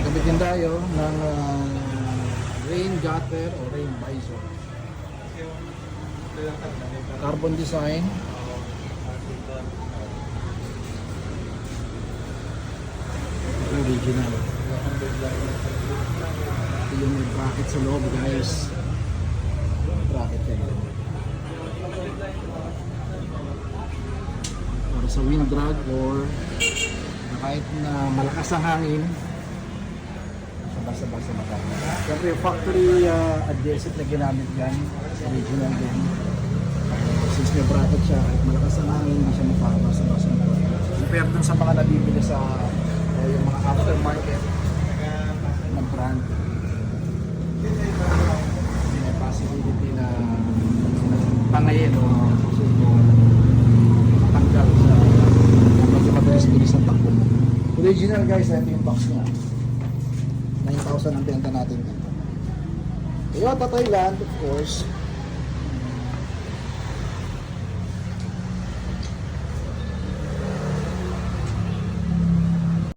Kabit din tayo ng rain gutter o rain visor. Carbon design. Original. Ito yung may bracket sa loob, guys. Bracket yan. Para sa wind drag or kahit na malakas ang hangin, basta-basta magkakaroon. Siyempre yung factory adjacent na ginamit yan, original din. Since may bracket siya, kahit malakas ang hangin, hindi siya mapapasa-basa. Compare dun sa mga nabibili sa yung mga aftermarket na brand. May possibility na pangayin o matanggal sa mabilis-bilis ang takbo mo. Original guys, ito yung box niya. 9,000 ang benta natin dito. Toyota Thailand, of course.